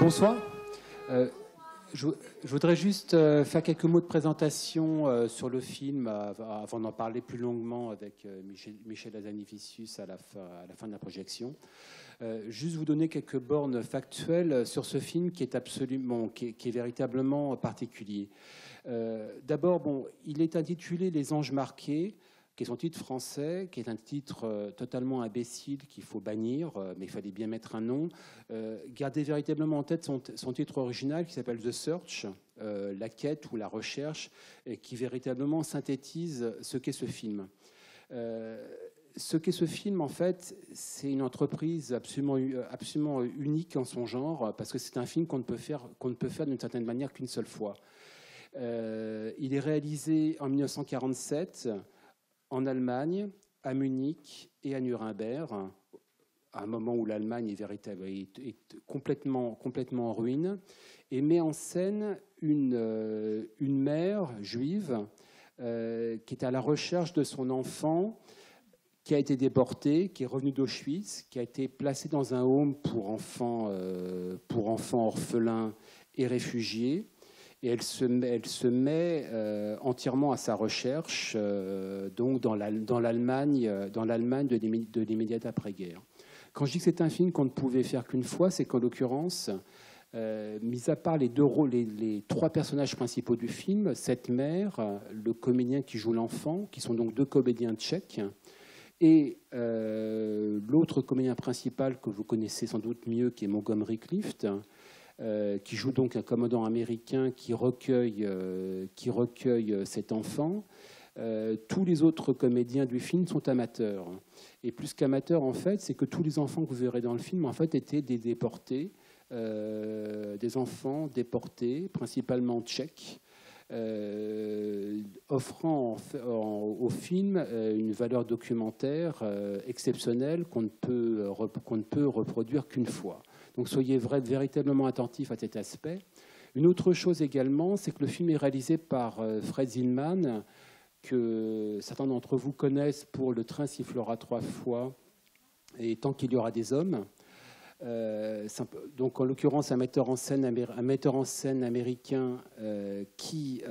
Bonsoir. Je voudrais juste faire quelques mots de présentation sur le film avant d'en parler plus longuement avec Michel Hazanavicius à la fin de la projection. Juste vous donner quelques bornes factuelles sur ce film qui est véritablement particulier. D'abord, il est intitulé Les Anges marqués, qui est son titre français, qui est un titre totalement imbécile qu'il faut bannir, mais il fallait bien mettre un nom. Gardez véritablement en tête son titre original qui s'appelle The Search, la quête ou la recherche, et qui véritablement synthétise ce qu'est ce film. Ce qu'est ce film, en fait, c'est une entreprise absolument unique en son genre, parce que c'est un film qu'on ne peut faire d'une certaine manière qu'une seule fois. Il est réalisé en 1947 en Allemagne, à Munich et à Nuremberg, à un moment où l'Allemagne est complètement en ruine, et met en scène une mère juive qui est à la recherche de son enfant, qui a été déporté, qui est revenu d'Auschwitz, qui a été placé dans un home pour enfants orphelins et réfugiés. Et elle se met entièrement à sa recherche donc dans l'Allemagne de l'immédiate après-guerre. Quand je dis que c'est un film qu'on ne pouvait faire qu'une fois, c'est qu'en l'occurrence, mis à part les trois personnages principaux du film, cette mère, le comédien qui joue l'enfant, qui sont donc deux comédiens tchèques, et l'autre comédien principal que vous connaissez sans doute mieux, qui est Montgomery Clift, qui joue donc un commandant américain qui recueille cet enfant. Tous les autres comédiens du film sont amateurs. Et plus qu'amateurs, en fait, c'est que tous les enfants que vous verrez dans le film, en fait, étaient des déportés, des enfants déportés, principalement tchèques, offrant au film une valeur documentaire exceptionnelle qu'on ne peut reproduire qu'une fois. Donc soyez véritablement attentifs à cet aspect. Une autre chose également, c'est que le film est réalisé par Fred Zinman, que certains d'entre vous connaissent pour Le train sifflera 3 fois et Tant qu'il y aura des hommes. Donc en l'occurrence un metteur en scène américain qui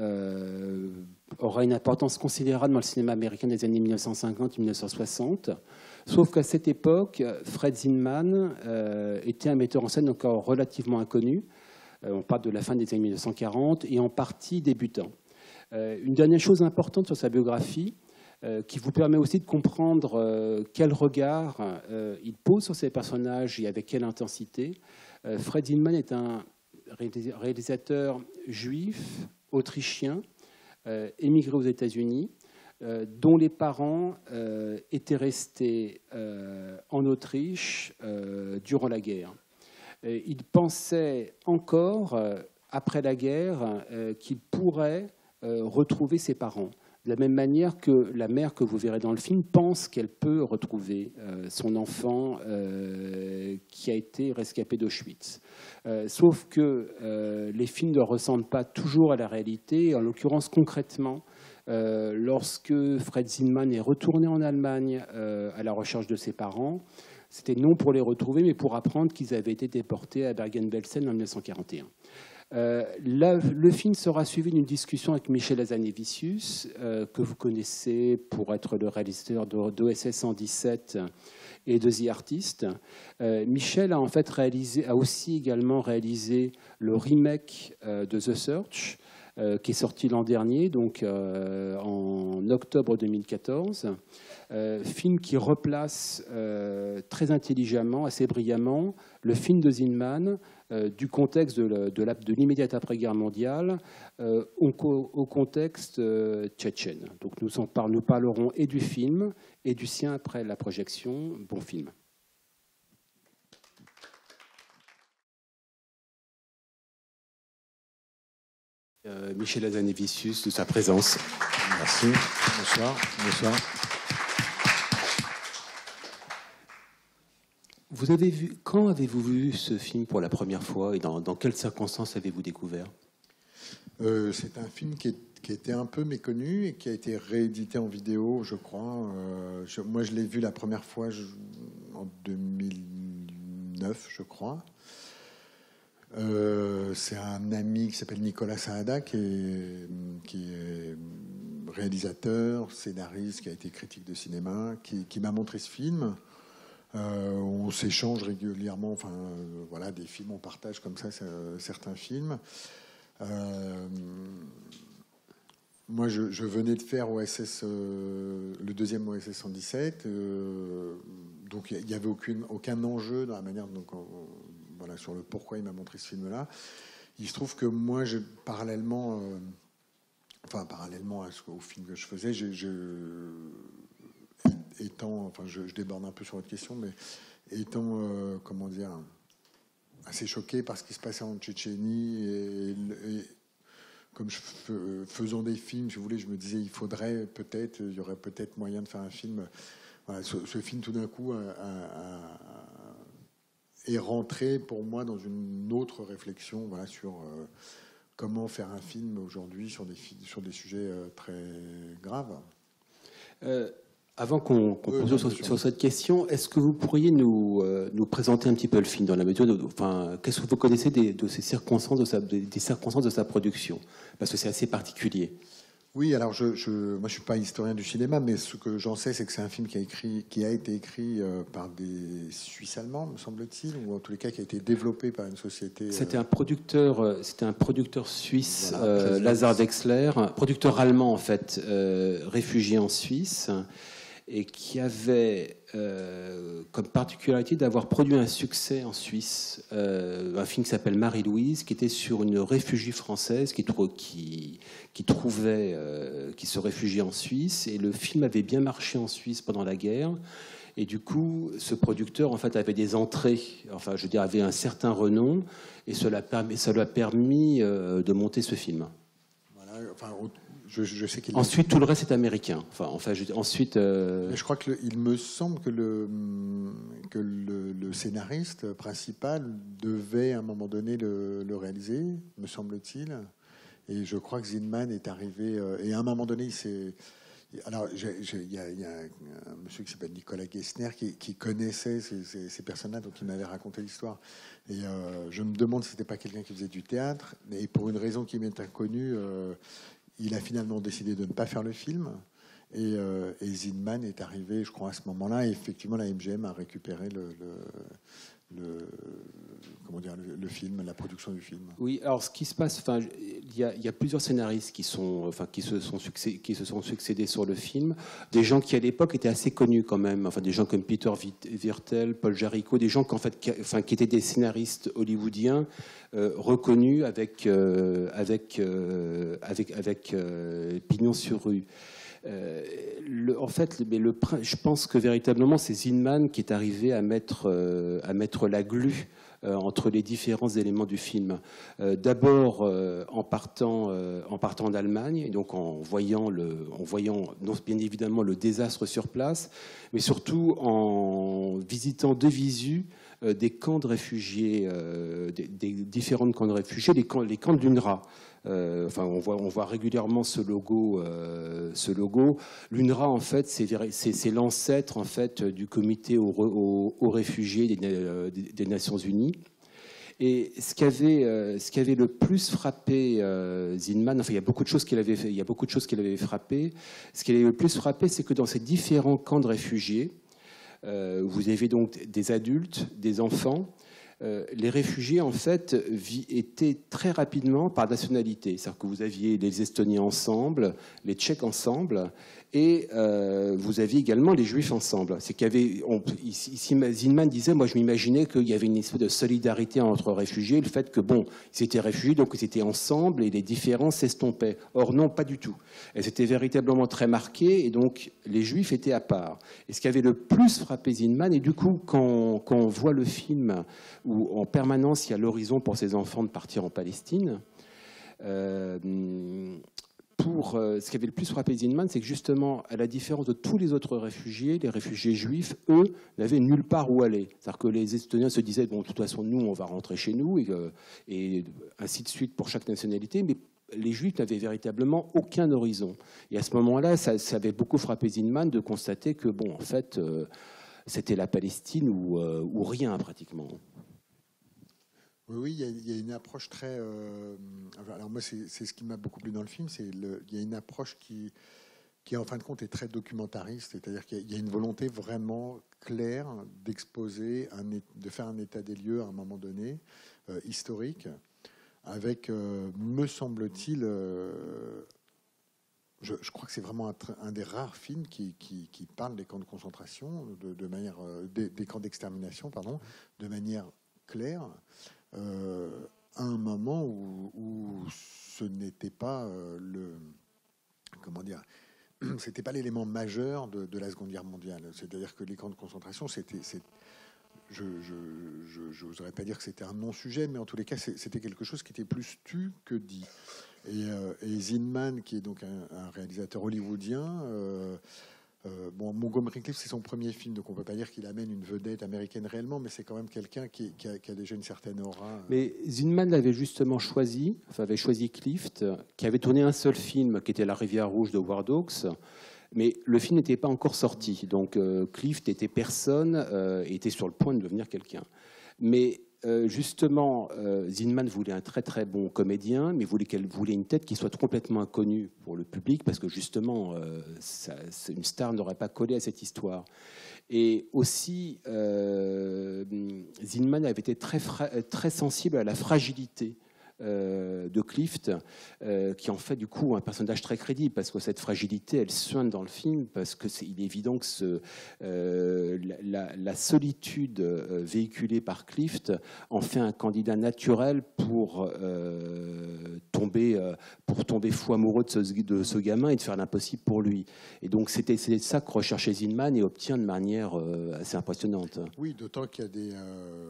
aura une importance considérable dans le cinéma américain des années 1950-1960. Sauf qu'à cette époque, Fred Zinman était un metteur en scène encore relativement inconnu. On parle de la fin des années 1940 et en partie débutant. Une dernière chose importante sur sa biographie, qui vous permet aussi de comprendre quel regard il pose sur ses personnages et avec quelle intensité. Fred Zinman est un réalisateur juif, autrichien, émigré aux États-Unis, dont les parents étaient restés en Autriche durant la guerre. Il pensait encore, après la guerre, qu'il pourrait retrouver ses parents. De la même manière que la mère que vous verrez dans le film pense qu'elle peut retrouver son enfant qui a été rescapé d'Auschwitz. Sauf que les films ne ressemblent pas toujours à la réalité. En l'occurrence, concrètement, lorsque Fred Zinman est retourné en Allemagne à la recherche de ses parents, c'était non pour les retrouver, mais pour apprendre qu'ils avaient été déportés à Bergen-Belsen en 1941. Le film sera suivi d'une discussion avec Michel Hazanavicius, que vous connaissez pour être le réalisateur d'OSS 117 et de The Artist. Michel a en fait aussi également réalisé le remake de The Search, qui est sorti l'an dernier, donc en octobre 2014. Film qui replace très intelligemment, assez brillamment, le film de Zinman du contexte de l'immédiate après-guerre mondiale au contexte tchétchène. Donc nous parlerons et du film et du sien après la projection. Bon film. Michel Hazanavicius de sa présence. Merci. Bonsoir. Bonsoir. Quand avez-vous vu ce film pour la première fois et dans quelles circonstances avez-vous découvert ? C'est un film qui était un peu méconnu et qui a été réédité en vidéo, je crois. Moi, je l'ai vu la première fois en 2009, je crois. C'est un ami qui s'appelle Nicolas Saada, qui est réalisateur, scénariste, qui a été critique de cinéma, qui m'a montré ce film. On s'échange régulièrement, enfin voilà, des films, on partage comme ça certains films. Moi, je venais de faire OSS, le deuxième OSS 117, donc il n'y avait aucun enjeu dans la manière, donc voilà, sur le pourquoi il m'a montré ce film-là. Il se trouve que moi, parallèlement au film que je faisais, je déborde un peu sur votre question, mais étant, comment dire, assez choqué par ce qui se passait en Tchétchénie et comme faisant des films, si vous voulez, je me disais, il y aurait peut-être moyen de faire un film. Voilà, ce film, tout d'un coup, est rentré pour moi dans une autre réflexion, voilà, sur comment faire un film aujourd'hui sur des sujets très graves. Avant qu'on pose sur cette question, est-ce que vous pourriez nous présenter un petit peu le film dans la mesure qu'est-ce que vous connaissez de ces circonstances des circonstances de sa production, parce que c'est assez particulier. Oui, alors moi je suis pas historien du cinéma, mais ce que j'en sais, c'est que c'est un film qui a été écrit par des Suisses allemands, me semble-t-il, ou en tous les cas qui a été développé par une société. C'était un producteur suisse, voilà, Lazar Wexler, producteur allemand en fait, réfugié en Suisse, et qui avait comme particularité d'avoir produit un succès en Suisse, un film qui s'appelle Marie-Louise, qui était sur une réfugiée française qui se réfugiait en Suisse, et le film avait bien marché en Suisse pendant la guerre. Et du coup, ce producteur, en fait, avait des entrées, enfin, je veux dire, avait un certain renom, et ça lui a permis de monter ce film. Voilà, enfin, je sais qu'il. Ensuite, tout le reste est américain. Ensuite. Je crois il me semble que le scénariste principal devait à un moment donné le réaliser, me semble-t-il. Et je crois que Zinman est arrivé. Et à un moment donné, il s'est. Alors, il y a un monsieur qui s'appelle Nicolas Gessner qui connaissait ces personnes-là, donc il m'avait raconté l'histoire. Et je me demande si c'était pas quelqu'un qui faisait du théâtre. Et pour une raison qui m'est inconnue, il a finalement décidé de ne pas faire le film. Et Zinman est arrivé, je crois, à ce moment-là. Et effectivement, la MGM a récupéré le film, la production du film. Oui, alors ce qui se passe, il y a plusieurs scénaristes qui se sont succédés sur le film, des gens qui à l'époque étaient assez connus quand même, enfin des gens comme Peter Wirtel, Paul Jaricot, des gens qui étaient des scénaristes hollywoodiens reconnus avec pignon sur rue. Je pense que véritablement c'est Zinman qui est arrivé à mettre la glu entre les différents éléments du film. D'abord en partant d'Allemagne, et donc en voyant bien évidemment le désastre sur place, mais surtout en visitant de visu des camps de réfugiés, des différents camps de réfugiés, les camps de l'UNRWA. On voit régulièrement ce logo. L'UNRWA, en fait, c'est l'ancêtre en fait du comité aux réfugiés des Nations Unies. Et ce qui avait le plus frappé Zinman, enfin il y a beaucoup de choses qu'il avait frappé. Ce qui avait le plus frappé, c'est que dans ces différents camps de réfugiés, vous avez donc des adultes, des enfants. Les réfugiés, en fait, étaient très rapidement par nationalité. C'est-à-dire que vous aviez les Estoniens ensemble, les Tchèques ensemble, et vous aviez également les Juifs ensemble. C'est Zinman disait, moi je m'imaginais qu'il y avait une espèce de solidarité entre réfugiés, le fait que, ils étaient réfugiés, donc ils étaient ensemble, et les différences s'estompaient. Or non, pas du tout. Elles étaient véritablement très marquées, et donc les Juifs étaient à part. Et ce qui avait le plus frappé Zinman, et du coup, quand on voit le film où en permanence il y a l'horizon pour ces enfants de partir en Palestine, ce qui avait le plus frappé Zinman, c'est que justement, à la différence de tous les autres réfugiés, les réfugiés juifs, eux, n'avaient nulle part où aller. C'est-à-dire que les Estoniens se disaient, de toute façon, nous, on va rentrer chez nous, et ainsi de suite pour chaque nationalité, mais les Juifs n'avaient véritablement aucun horizon. Et à ce moment-là, ça avait beaucoup frappé Zinman de constater que, en fait, c'était la Palestine ou rien, pratiquement. Oui, oui, il y a une approche très. Alors moi, c'est ce qui m'a beaucoup plu dans le film, il y a une approche qui en fin de compte est très documentariste, c'est-à-dire qu'il y a une volonté vraiment claire d'exposer, de faire un état des lieux à un moment donné, historique, avec, me semble-t-il, je crois que c'est vraiment un des rares films qui parle des camps de concentration, de manière, des camps d'extermination, pardon, de manière claire, à un moment où ce n'était pas comment dire, c'était pas l'élément majeur de la Seconde Guerre mondiale. C'est-à-dire que les camps de concentration, je n'oserais pas dire que c'était un non-sujet, mais en tous les cas, c'était quelque chose qui était plus tu que dit. Et Zinman, qui est donc un réalisateur hollywoodien, bon, Montgomery Clift, c'est son premier film, donc on ne peut pas dire qu'il amène une vedette américaine réellement, mais c'est quand même quelqu'un qui a déjà une certaine aura. Mais Zinman avait justement choisi, enfin avait choisi Clift, qui avait tourné un seul film, qui était La Rivière Rouge de War Dogs, mais le film n'était pas encore sorti, donc Clift était personne, était sur le point de devenir quelqu'un. Mais justement, Zinman voulait un très très bon comédien, mais voulait une tête qui soit complètement inconnue pour le public, parce que justement, une star n'aurait pas collé à cette histoire. Et aussi, Zinman avait été très sensible à la fragilité de Clift, qui en fait du coup un personnage très crédible, parce que cette fragilité, elle soigne dans le film, parce que il est évident que la solitude véhiculée par Clift en fait un candidat naturel pour tomber fou amoureux de ce gamin et de faire l'impossible pour lui. Et donc c'est ça que recherchait Zinman et obtient de manière assez impressionnante. Oui, d'autant qu'il y a des...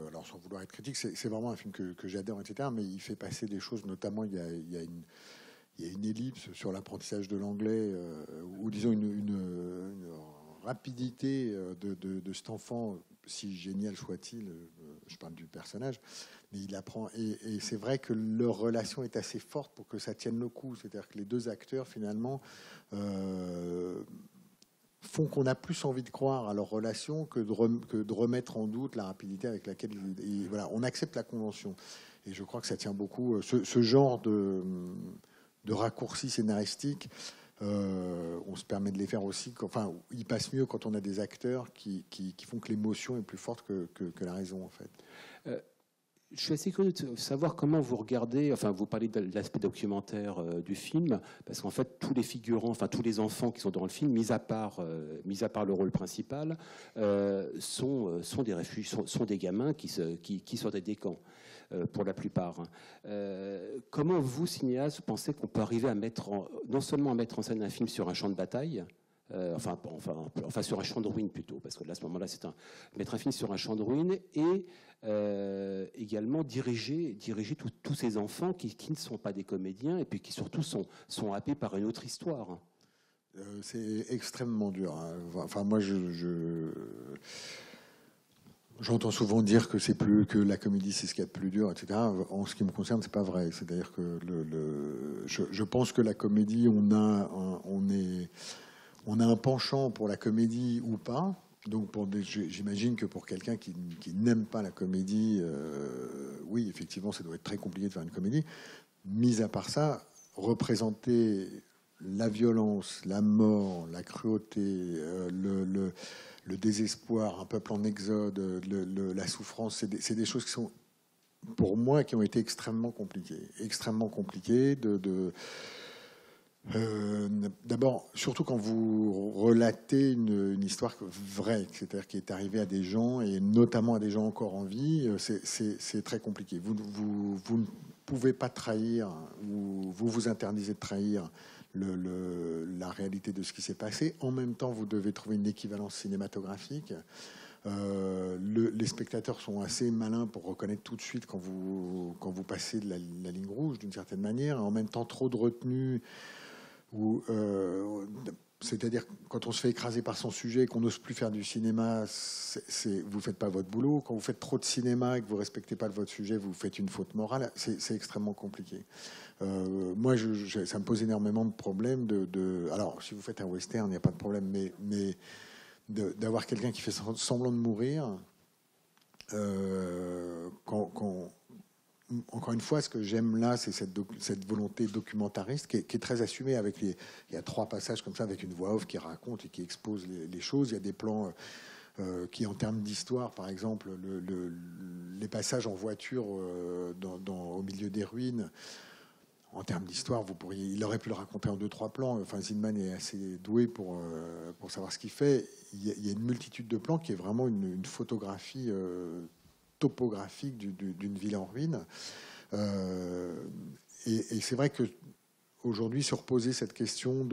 alors sans vouloir être critique, c'est vraiment un film que j'adore, etc. Mais il fait passer des choses, notamment il y a une ellipse sur l'apprentissage de l'anglais, ou disons une rapidité de cet enfant, si génial soit-il, je parle du personnage, mais il apprend. Et c'est vrai que leur relation est assez forte pour que ça tienne le coup. C'est-à-dire que les deux acteurs, finalement, font qu'on a plus envie de croire à leur relation que de remettre en doute la rapidité avec laquelle voilà, on accepte la convention. Et je crois que ça tient beaucoup. Ce genre de raccourcis scénaristiques, on se permet de les faire aussi. Enfin, il passe mieux quand on a des acteurs qui font que l'émotion est plus forte que la raison, en fait. Je suis assez curieux de savoir comment vous regardez, enfin vous parlez de l'aspect documentaire du film, parce qu'en fait tous les figurants, enfin tous les enfants qui sont dans le film, mis à part le rôle principal, sont des réfugiés, sont des gamins qui sortent des camps. Pour la plupart. Comment vous, cinéaste, pensez qu'on peut arriver à non seulement à mettre en scène un film sur un champ de bataille, enfin sur un champ de ruines plutôt, parce que là, à ce moment-là, mettre un film sur un champ de ruines et également diriger tous ces enfants qui ne sont pas des comédiens et puis qui surtout sont happés par une autre histoire. C'est extrêmement dur. Hein. Enfin, moi, j'entends souvent dire que la comédie c'est ce qu'il y a de plus dur, etc. En ce qui me concerne, c'est pas vrai. C'est-à-dire que je pense que la comédie, on a un penchant pour la comédie ou pas. Donc j'imagine que pour quelqu'un qui n'aime pas la comédie, oui, effectivement, ça doit être très compliqué de faire une comédie. Mis à part ça, représenter la violence, la mort, la cruauté, le désespoir, un peuple en exode, la souffrance, c'est des choses qui sont, pour moi, qui ont été extrêmement compliquées. Extrêmement compliquées d'abord, surtout quand vous relatez une histoire vraie, c'est-à-dire qui est arrivée à des gens, et notamment à des gens encore en vie, c'est très compliqué. Vous ne pouvez pas trahir, ou vous interdisez de trahir la réalité de ce qui s'est passé. En même temps, vous devez trouver une équivalence cinématographique. Les spectateurs sont assez malins pour reconnaître tout de suite quand vous passez de la ligne rouge, d'une certaine manière. En même temps, trop de retenue, c'est-à-dire quand on se fait écraser par son sujet, qu'on n'ose plus faire du cinéma, vous ne faites pas votre boulot. Quand vous faites trop de cinéma et que vous ne respectez pas votre sujet, vous faites une faute morale. C'est extrêmement compliqué. Moi, ça me pose énormément de problèmes. Alors, si vous faites un western, il n'y a pas de problème, mais d'avoir quelqu'un qui fait semblant de mourir, encore une fois, ce que j'aime là, c'est cette volonté documentariste qui est très assumée. Il y a 3 passages comme ça avec une voix off qui raconte et qui expose les choses. Il y a des plans qui, en termes d'histoire, par exemple, les passages en voiture au milieu des ruines. En termes d'histoire, il aurait pu le raconter en 2-3 plans. Enfin, Zinman est assez doué pour savoir ce qu'il fait. Il y a une multitude de plans qui est vraiment une photographie topographique d'une ville en ruine. Et c'est vrai qu'aujourd'hui, se reposer cette question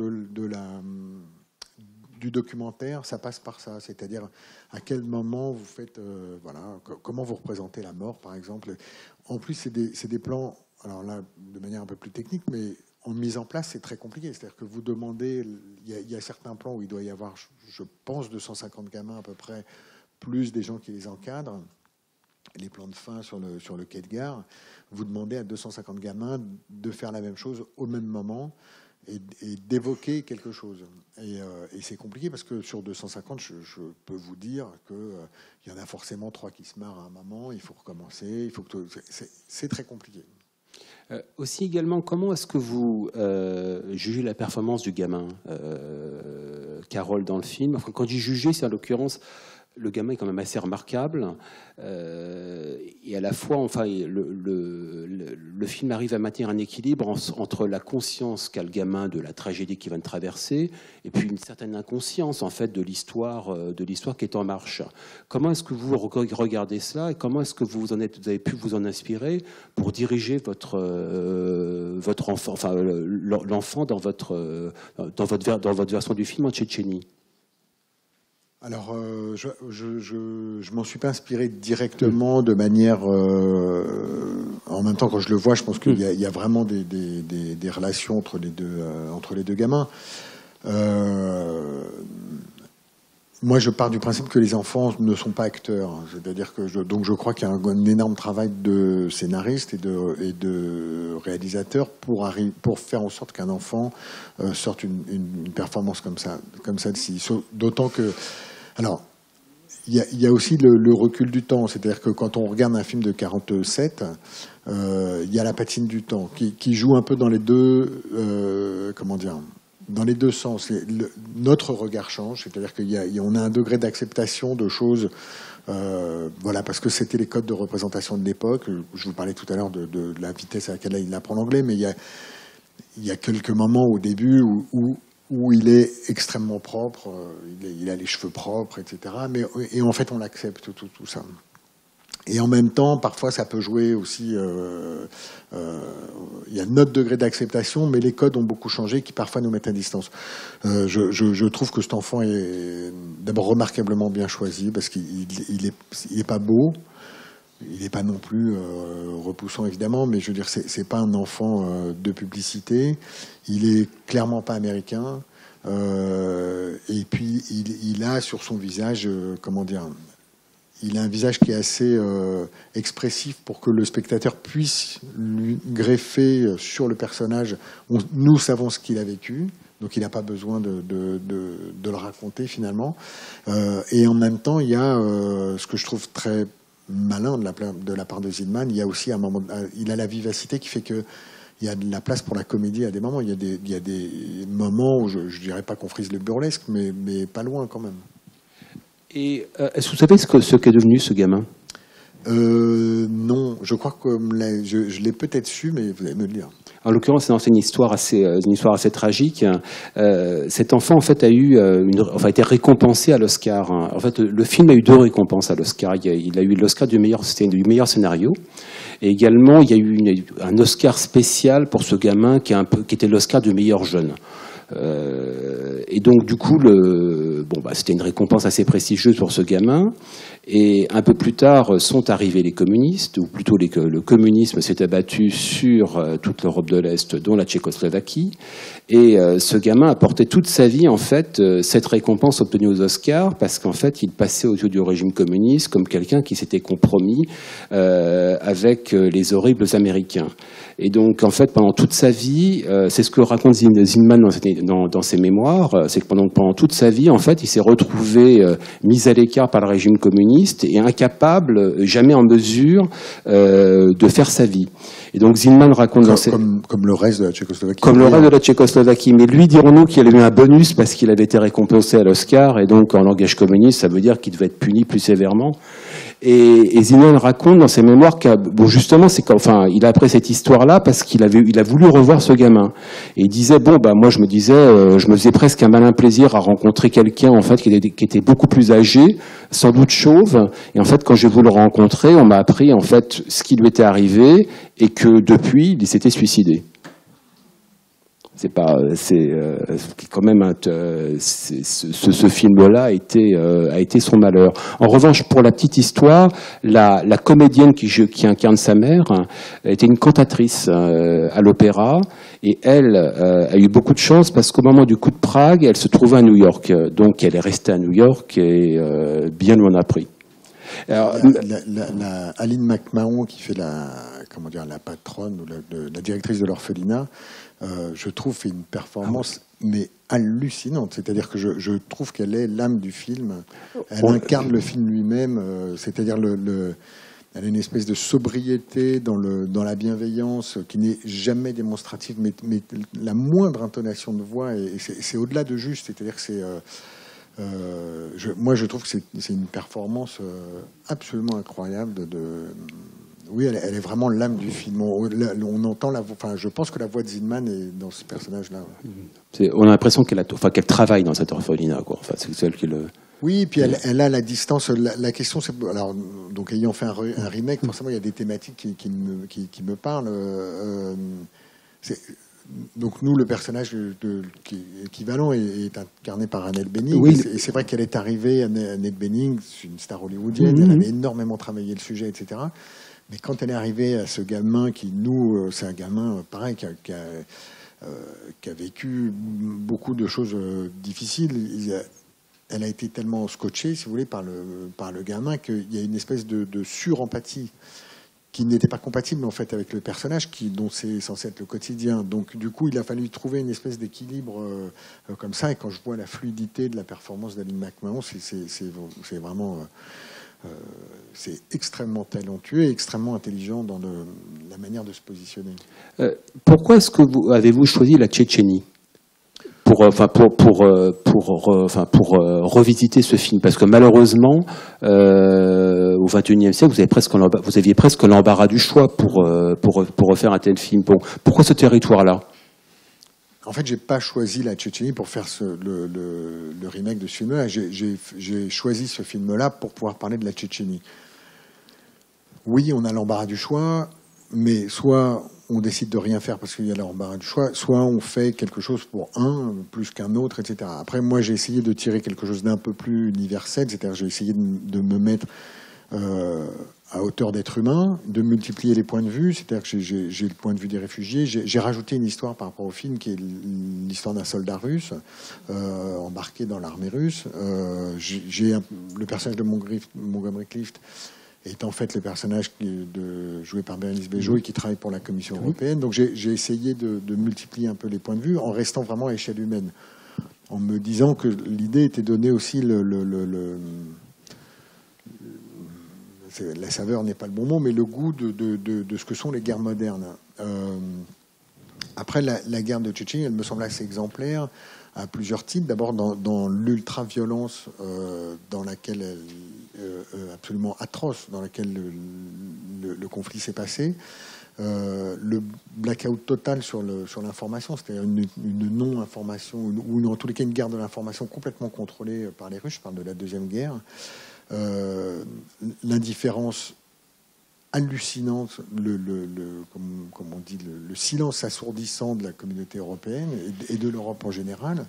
du documentaire, ça passe par ça. C'est-à-dire à quel moment vous faites... comment vous représentez la mort, par exemple. En plus, c'est des plans... Alors là, de manière un peu plus technique, mais en mise en place, c'est très compliqué. C'est-à-dire que vous demandez... Il y a certains plans où il doit y avoir, je pense, 250 gamins à peu près, plus des gens qui les encadrent. Les plans de fin sur le quai de gare, vous demandez à 250 gamins de faire la même chose au même moment et d'évoquer quelque chose. Et c'est compliqué parce que sur 250, je peux vous dire qu'il y en a forcément 3 qui se marrent à un moment, il faut recommencer, c'est très compliqué. Aussi également, comment est-ce que vous jugez la performance du gamin Carole dans le film? Enfin, quand j'ai jugé, c'est en l'occurrence... Le gamin est quand même assez remarquable et à la fois, enfin, le film arrive à maintenir un équilibre entre la conscience qu'a le gamin de la tragédie qu'il va de traverser et puis une certaine inconscience en fait de l'histoire qui est en marche. Comment est-ce que vous regardez cela et comment est-ce que vous avez pu vous en inspirer pour diriger votre enfant, enfin l'enfant dans votre version du film en Tchétchénie? Alors, je m'en suis pas inspiré directement de manière... en même temps, quand je le vois, je pense qu'il y a vraiment des relations entre les deux gamins. Moi, je pars du principe que les enfants ne sont pas acteurs. C'est-à-dire que donc je crois qu'il y a un énorme travail de scénariste et de réalisateur pour faire en sorte qu'un enfant sorte une performance comme ça d'ici. D'autant que... Alors, il y a aussi le recul du temps. C'est-à-dire que quand on regarde un film de 47, il y a la patine du temps qui joue un peu dans les deux... dans les deux sens. Notre regard change, c'est-à-dire qu'on a un degré d'acceptation de choses, parce que c'était les codes de représentation de l'époque. Je vous parlais tout à l'heure de la vitesse à laquelle il apprend l'anglais, mais il y a quelques moments au début où il est extrêmement propre, il a les cheveux propres, etc. Et en fait, on l'accepte, tout ça. Et en même temps, parfois, ça peut jouer aussi... il y a notre degré d'acceptation, mais les codes ont beaucoup changé, qui parfois nous mettent à distance. Je trouve que cet enfant est d'abord remarquablement bien choisi, parce qu'il est pas beau, il n'est pas non plus repoussant, évidemment, mais je veux dire, c'est pas un enfant de publicité. Il est clairement pas américain. Et puis, il a sur son visage, il a un visage qui est assez expressif pour que le spectateur puisse lui greffer sur le personnage. Nous savons ce qu'il a vécu, donc il n'a pas besoin de le raconter finalement. Et en même temps, il y a ce que je trouve très malin de la part de Zinman. Il y a aussi un moment, il a la vivacité qui fait que il y a de la place pour la comédie à des moments. Il y a des moments où je ne dirais pas qu'on frise le burlesque, mais pas loin quand même. Et est-ce que vous savez ce qu'est devenu ce gamin? Non, je crois que je l'ai peut-être su, mais vous allez me le dire. En l'occurrence, c'est une histoire assez tragique. Cet enfant, en fait, a été récompensé à l'Oscar. En fait, le film a eu 2 récompenses à l'Oscar. Il a eu l'Oscar du meilleur scénario. Et également, il y a eu un Oscar spécial pour ce gamin qui était l'Oscar du meilleur jeune. Et donc, du coup, c'était une récompense assez prestigieuse pour ce gamin. Et un peu plus tard sont arrivés les communistes, ou plutôt le communisme s'est abattu sur toute l'Europe de l'Est, dont la Tchécoslovaquie. Et ce gamin a porté toute sa vie, en fait, cette récompense obtenue aux Oscars, parce qu'en fait, il passait aux yeux du régime communiste comme quelqu'un qui s'était compromis avec les horribles Américains. Et donc, en fait, pendant toute sa vie, c'est ce que raconte Zinman dans ses mémoires, c'est que pendant toute sa vie, en fait, fait, il s'est retrouvé mis à l'écart par le régime communiste et incapable, jamais en mesure de faire sa vie. Et donc Zinman raconte comme le reste de la Tchécoslovaquie. Comme le reste de la Tchécoslovaquie. Mais lui, dirons-nous qu'il a eu un bonus parce qu'il avait été récompensé à l'Oscar, et donc en langage communiste, ça veut dire qu'il devait être puni plus sévèrement. Et Zinman raconte dans ses mémoires bon, justement, il a appris cette histoire-là parce qu'il a voulu revoir ce gamin. Et il disait, moi, je me faisais presque un malin plaisir à rencontrer quelqu'un, en fait, qui était beaucoup plus âgé, sans doute chauve. Et en fait, quand j'ai voulu le rencontrer, on m'a appris, en fait, ce qui lui était arrivé et que depuis, il s'était suicidé. C'est quand même ce film-là a été son malheur. En revanche, pour la petite histoire, la comédienne qui incarne sa mère était une cantatrice à l'opéra, et elle a eu beaucoup de chance parce qu'au moment du coup de Prague, elle se trouvait à New York. Donc elle est restée à New York et bien loin après. Alors, Aline McMahon, qui fait la patronne ou la directrice de l'orphelinat, je trouve fait une performance mais hallucinante. C'est-à-dire que je trouve qu'elle est l'âme du film. Elle incarne le film lui-même. C'est-à-dire elle a une espèce de sobriété dans la bienveillance qui n'est jamais démonstrative, mais la moindre intonation de voix, et c'est au-delà de juste. C'est-à-dire que c'est moi, je trouve que c'est une performance absolument incroyable. Oui, elle est vraiment l'âme du film. On entend la voix. Enfin, je pense que la voix de Zinman est dans ce personnage-là. On a l'impression qu'elle travaille dans cet orphelinat, quoi. Enfin, c'est celle qui le. Oui, puis elle a la distance. La question, c'est alors donc ayant fait un remake, forcément, il y a des thématiques qui me parlent. Donc nous, le personnage qui est équivalent est incarné par Annette Bening. Oui. Et c'est vrai qu'elle est arrivée, Annette Bening, c'est une star hollywoodienne, elle avait énormément travaillé le sujet, etc. Mais quand elle est arrivée à ce gamin c'est un gamin pareil qui a vécu beaucoup de choses difficiles. Elle a été tellement scotchée, si vous voulez, par le gamin qu'il y a une espèce de surempathie qui n'était pas compatible en fait avec le personnage dont c'est censé être le quotidien. Donc du coup, il a fallu trouver une espèce d'équilibre comme ça. Et quand je vois la fluidité de la performance d'Aline McMahon, c'est vraiment c'est extrêmement talentueux et extrêmement intelligent dans la manière de se positionner. Pourquoi est-ce que avez-vous choisi la Tchétchénie pour revisiter ce film? Parce que malheureusement, au XXIe siècle, vous aviez presque l'embarras du choix pour refaire un tel film. Bon, pourquoi ce territoire-là? En fait, j'ai pas choisi la Tchétchénie pour faire le remake de ce film-là. J'ai choisi ce film-là pour pouvoir parler de la Tchétchénie. Oui, on a l'embarras du choix, mais soit on décide de rien faire parce qu'il y a l'embarras du choix, soit on fait quelque chose pour un plus qu'un autre, etc. Après, moi, j'ai essayé de tirer quelque chose d'un peu plus universel, c'est-à-dire j'ai essayé de me mettre à hauteur d'être humain, de multiplier les points de vue, c'est-à-dire que j'ai le point de vue des réfugiés. J'ai rajouté une histoire par rapport au film qui est l'histoire d'un soldat russe embarqué dans l'armée russe. Le personnage de Montgomery Clift est en fait le personnage joué par Bérénice Bejo et qui travaille pour la Commission européenne. Donc j'ai essayé de multiplier un peu les points de vue en restant vraiment à échelle humaine, en me disant que l'idée était de donner aussi la saveur n'est pas le bon mot, mais le goût de ce que sont les guerres modernes. Après, la guerre de Tchétchénie, elle me semble assez exemplaire à plusieurs titres. D'abord, dans l'ultra-violence dans laquelle absolument atroce dans laquelle le conflit s'est passé, le blackout total sur l'information, c'est-à-dire une non-information, ou en tous les cas une guerre de l'information complètement contrôlée par les Russes, je parle de la Deuxième Guerre, l'indifférence hallucinante, comme on dit, le silence assourdissant de la communauté européenne et de l'Europe en général.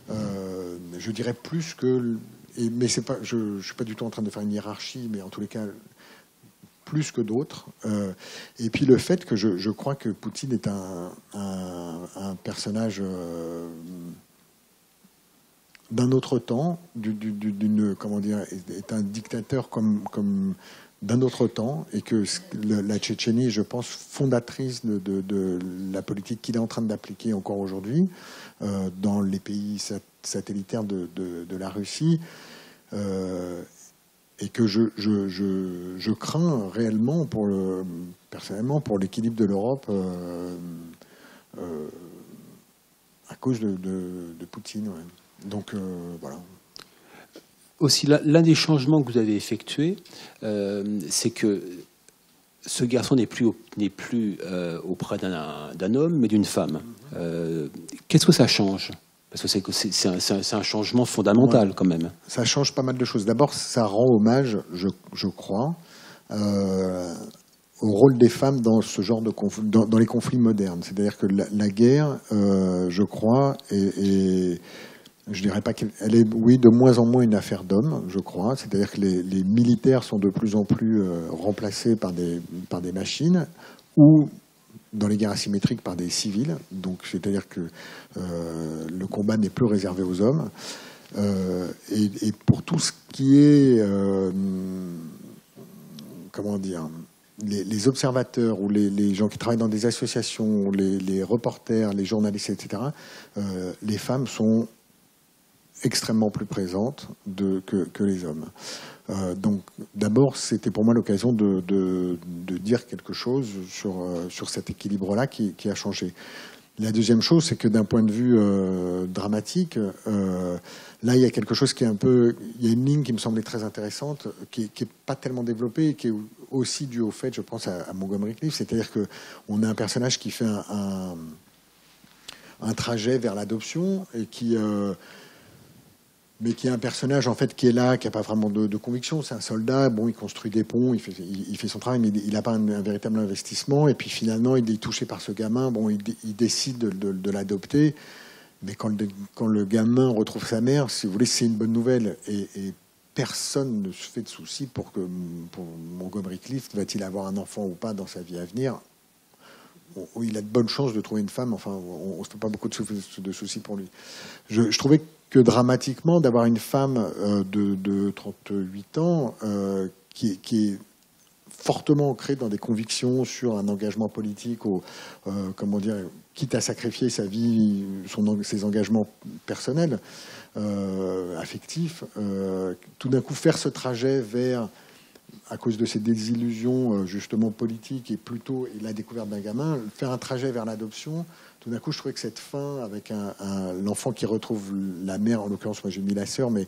Je dirais plus que... mais c'est pas, je ne suis pas du tout en train de faire une hiérarchie, mais en tous les cas, plus que d'autres. Et puis le fait que je crois que Poutine est un personnage d'un autre temps, comment dire, est un dictateur comme d'un autre temps, et que la Tchétchénie, je pense, fondatrice de la politique qu'il est en train d'appliquer encore aujourd'hui dans les pays satellitaire de la Russie, et que je crains réellement, personnellement, pour l'équilibre de l'Europe à cause de Poutine. Ouais. Donc, voilà. Aussi, l'un des changements que vous avez effectués, c'est que ce garçon n'est plus auprès d'un homme, mais d'une femme. Qu'est-ce que ça change? Parce que c'est un changement fondamental, ouais, quand même. Ça change pas mal de choses. D'abord, ça rend hommage, je crois, au rôle des femmes dans ce genre de conflit, dans les conflits modernes. C'est-à-dire que la guerre, je crois, je dirais pas qu'elle est, oui, de moins en moins une affaire d'hommes, je crois. C'est-à-dire que les militaires sont de plus en plus remplacés par des machines, ou dans les guerres asymétriques par des civils. Donc, c'est-à-dire que le combat n'est plus réservé aux hommes. Et pour tout ce qui est, comment dire, les observateurs ou les gens qui travaillent dans des associations, les reporters, les journalistes, etc., les femmes sont extrêmement plus présentes que les hommes. Donc d'abord, c'était pour moi l'occasion de dire quelque chose sur cet équilibre-là qui a changé. La deuxième chose, c'est que d'un point de vue dramatique, là, il y a quelque chose qui est un peu... Il y a une ligne qui me semblait très intéressante, qui n'est pas tellement développée, et qui est aussi due au fait, je pense, à Montgomery Clift, c'est-à-dire qu'on a un personnage qui fait un trajet vers l'adoption, et mais qui est un personnage en fait qui est là, qui n'a pas vraiment de conviction. C'est un soldat, bon, il construit des ponts, il fait son travail, mais il n'a pas un véritable investissement. Et puis finalement, il est touché par ce gamin. Bon, il décide de l'adopter, mais quand le gamin retrouve sa mère, si vous voulez, c'est une bonne nouvelle. Et personne ne se fait de soucis pour Montgomery Clift, va-t-il avoir un enfant ou pas dans sa vie à venir. Il a de bonnes chances de trouver une femme. Enfin, on ne se fait pas beaucoup de soucis pour lui. Je trouvais que dramatiquement, d'avoir une femme de 38 ans qui est fortement ancrée dans des convictions sur un engagement politique, comment dire, quitte à sacrifier sa vie, ses engagements personnels, affectifs, tout d'un coup faire ce trajet vers, à cause de ses désillusions justement politiques et la découverte d'un gamin, faire un trajet vers l'adoption. Tout d'un coup, je trouvais que cette fin, avec l'enfant qui retrouve la mère, en l'occurrence, moi j'ai mis la sœur, mais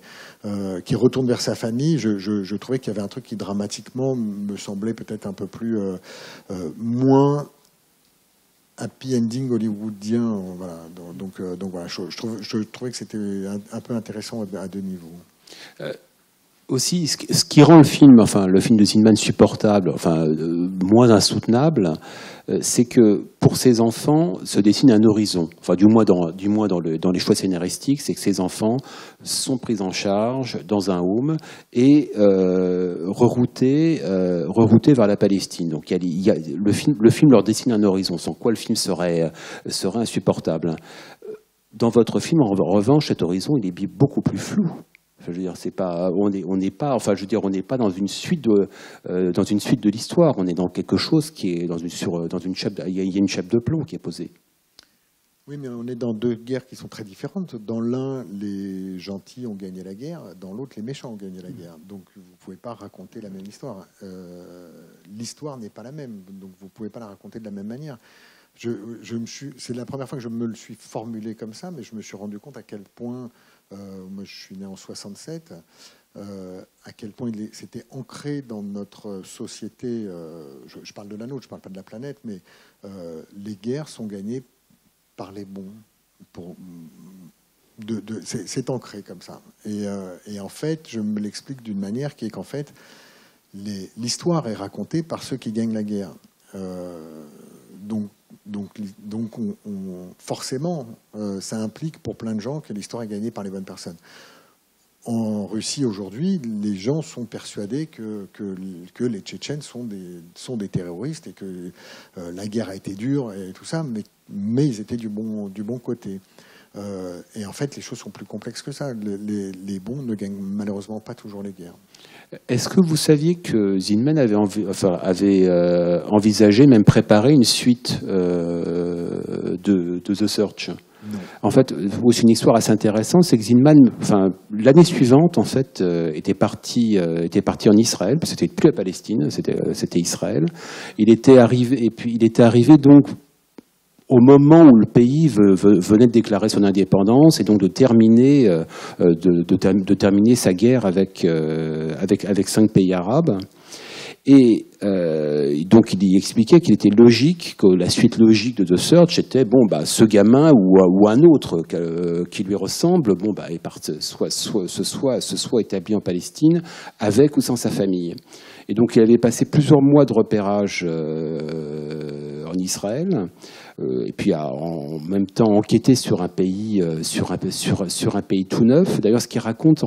qui retourne vers sa famille, je trouvais qu'il y avait un truc qui, dramatiquement, me semblait peut-être un peu plus moins happy ending hollywoodien. Voilà. Donc voilà, je trouvais que c'était un peu intéressant à deux niveaux. Aussi, ce qui rend le film de Zinman supportable, moins insoutenable, c'est que pour ces enfants se dessine un horizon. Enfin, du moins dans les choix scénaristiques, c'est que ces enfants sont pris en charge dans un home et reroutés vers la Palestine. Donc, le film leur dessine un horizon, sans quoi le film serait insupportable. Dans votre film, en revanche, cet horizon, il est beaucoup plus flou. Je veux dire, on n'est pas dans une suite de l'histoire. On est dans quelque chose qui est il y a une chape de plomb qui est posée. Oui, mais on est dans deux guerres qui sont très différentes. Dans l'un, les gentils ont gagné la guerre. Dans l'autre, les méchants ont gagné la guerre. Donc, vous ne pouvez pas raconter la même histoire. L'histoire n'est pas la même. Donc, vous ne pouvez pas la raconter de la même manière. C'est la première fois que je me le suis formulé comme ça, mais je me suis rendu compte à quel point... moi, je suis né en 67. À quel point c'était ancré dans notre société. Je parle de la nôtre, je ne parle pas de la planète, mais les guerres sont gagnées par les bons. C'est ancré comme ça. Et en fait, je me l'explique d'une manière qui est qu'en fait, l'histoire est racontée par ceux qui gagnent la guerre. Donc forcément, ça implique pour plein de gens que l'histoire est gagnée par les bonnes personnes. En Russie, aujourd'hui, les gens sont persuadés que les Tchétchènes sont des terroristes et que la guerre a été dure et tout ça, mais ils étaient du bon côté. Et en fait, les choses sont plus complexes que ça. Les bons ne gagnent malheureusement pas toujours les guerres. Est-ce que vous saviez que Zinman avait envisagé, même préparé une suite de The Search ? En fait, c'est une histoire assez intéressante, c'est que Zinman, l'année suivante, en fait, était parti en Israël, parce que c'était plus la Palestine, c'était Israël. Il était arrivé donc au moment où le pays venait de déclarer son indépendance et donc de terminer sa guerre avec 5 pays arabes. Et donc il y expliquait qu'il était logique, que la suite logique de The Search était ce gamin ou un autre qui lui ressemble, se soit établi en Palestine avec ou sans sa famille. Et donc il avait passé plusieurs mois de repérage en Israël. Et puis en même temps enquêter sur un pays, sur un pays tout neuf. D'ailleurs, ce qu'il raconte,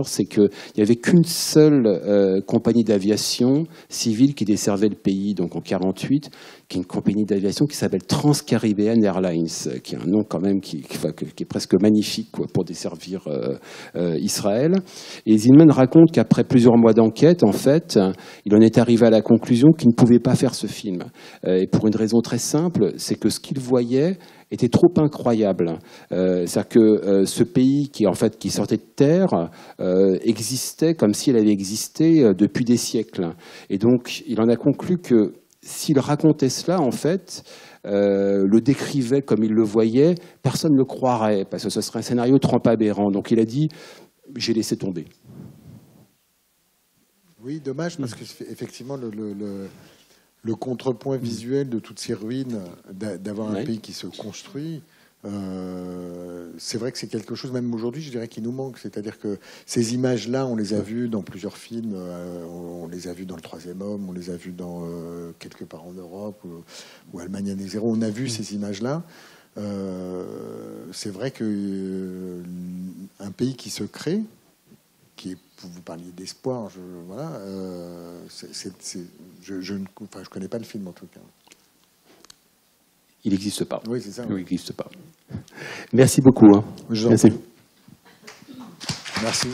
c'est qu'il n'y avait qu'une seule compagnie d'aviation civile qui desservait le pays, donc en 1948, qui est une compagnie d'aviation qui s'appelle Trans-Caribbean Airlines, qui est un nom quand même qui est presque magnifique pour desservir Israël. Et Zinman raconte qu'après plusieurs mois d'enquête, en fait, il en est arrivé à la conclusion qu'il ne pouvait pas faire ce film. Et pour une raison très simple, c'est que ce qu'il voyait était trop incroyable. C'est-à-dire que ce pays qui sortait de terre existait comme s'il avait existé depuis des siècles. Et donc, il en a conclu que s'il racontait cela, en fait, le décrivait comme il le voyait, personne ne le croirait, parce que ce serait un scénario trop aberrant. Donc il a dit, j'ai laissé tomber. Oui, dommage, parce que effectivement, le contrepoint visuel de toutes ces ruines, d'avoir un pays qui se construit, c'est vrai que c'est quelque chose, même aujourd'hui, je dirais, qui nous manque. C'est-à-dire que ces images-là, on les a vues dans plusieurs films. On les a vues dans Le Troisième Homme, on les a vues dans Quelque part en Europe ou Allemagne année zéro. On a vu ces images-là. C'est vrai que un pays qui se crée, vous parliez d'espoir, je ne connais pas le film en tout cas. Il n'existe pas. Oui, c'est ça. Il n'existe pas. Merci beaucoup. Merci. Merci.